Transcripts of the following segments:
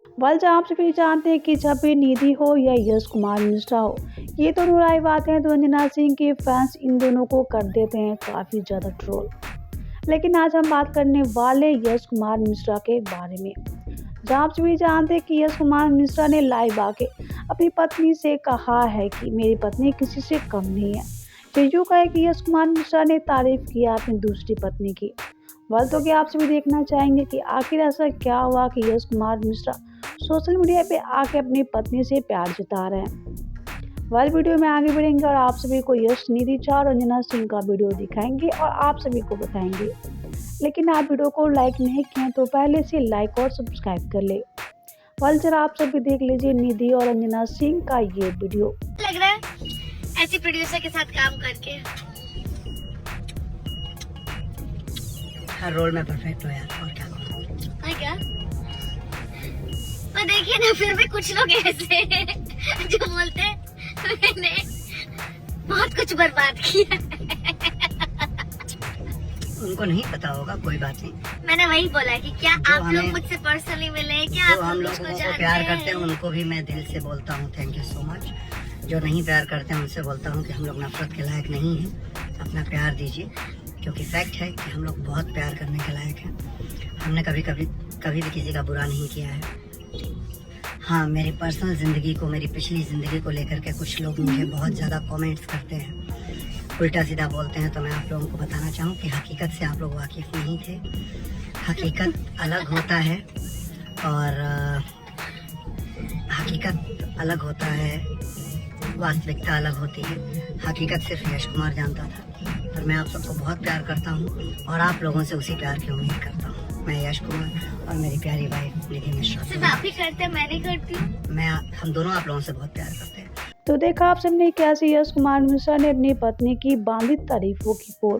Well आप सभी जानते हैं कि जब भी निधि हो या यश कुमार मिश्रा हो, ये दोनों राय बातें हैं तो अंजना सिंह के फैंस इन दोनों को कर देते हैं काफ़ी ज़्यादा ट्रोल। लेकिन आज हम बात करने वाले यश कुमार मिश्रा के बारे में। जहाँ आप सभी जानते हैं कि यश कुमार मिश्रा ने लाइव आके अपनी पत्नी से कहा है कि मेरी पत्नी किसी से कम नहीं है। ये यूँ कहे कि यश कुमार मिश्रा ने तारीफ किया अपनी दूसरी पत्नी की। वेल तो क्या आप सभी देखना चाहेंगे कि आखिर ऐसा क्या हुआ कि यश कुमार मिश्रा सोशल मीडिया पे आके अपनी पत्नी से प्यार जता रहे हैं। वेल वीडियो में आगे बढ़ेंगे और आप सभी को यश, निधि झा और अंजना सिंह का वीडियो दिखाएंगे और आप सभी को बताएंगे। लेकिन आप वीडियो को लाइक नहीं किए तो पहले से लाइक और सब्सक्राइब कर ले। वेल जरा आप सभी देख लीजिए निधि और अंजना सिंह का ये वीडियो। लग रहा है ऐसे प्रोड्यूसर के साथ काम करके। हर रोल में परफेक्ट हो यार, और क्या करूं? है क्या? पर देखिए ना, फिर भी कुछ लोग ऐसे हैं जो बोलते हैं मैंने बहुत कुछ बर्बाद किया। उनको नहीं पता होगा, कोई बात नहीं। मैंने वही बोला कि क्या आप लोग मुझसे पर्सनली मिले, क्या जो आप हम लोग लोगों मुझको को प्यार जानते करते हैं उनको भी मैं दिल से बोलता हूँ थैंक यू सो मच। जो नहीं प्यार करते हैं उनसे बोलता हूँ कि हम लोग नफरत के लायक नहीं हैं, अपना प्यार दीजिए, क्योंकि फैक्ट है कि हम लोग बहुत प्यार करने के लायक हैं। हमने कभी भी किसी का बुरा नहीं किया है। हाँ, मेरी पर्सनल ज़िंदगी को, मेरी पिछली ज़िंदगी को लेकर के कुछ लोग मुझे बहुत ज़्यादा कमेंट्स करते हैं, उल्टा सीधा बोलते हैं। तो मैं आप लोगों को बताना चाहूँ कि हकीकत से आप लोग वाकिफ़ नहीं थे। हकीकत अलग होता है और हकीकत अलग होता है, वास्तविकता अलग होती है। हकीकत सिर्फ यश कुमार जानता था, पर मैं आप सबको बहुत प्यार करता हूँ और आप लोगों से उसी प्यार की उम्मीद करता हूँ। मैं यश कुमार और मेरी प्यारी वाइफ निधि मिश्रा। सिर्फ आप ही करते हैं, मैं नहीं करती हूँ। हम दोनों आप लोगों से बहुत प्यार करते हैं। तो देखा आप सबने कैसे यश कुमार मिश्रा ने अपनी पत्नी की बांधित तारीफों की पोल।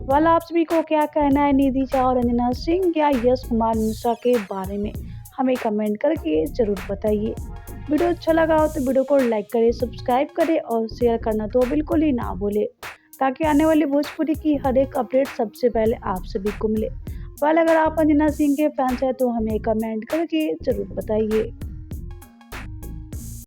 वेल आप सभी को क्या कहना है निधि झा और अंजना सिंह या यश कुमार मिश्रा के बारे में, हमें कमेंट करके जरूर बताइए। वीडियो अच्छा लगा हो तो वीडियो को लाइक करें, सब्सक्राइब करें और शेयर करना तो बिल्कुल ही ना भूले, ताकि आने वाली भोजपुरी की हर एक अपडेट सबसे पहले आप सभी को मिले। वेल अगर आप अंजना सिंह के फैंस हैं तो हमें कमेंट करके जरूर बताइए।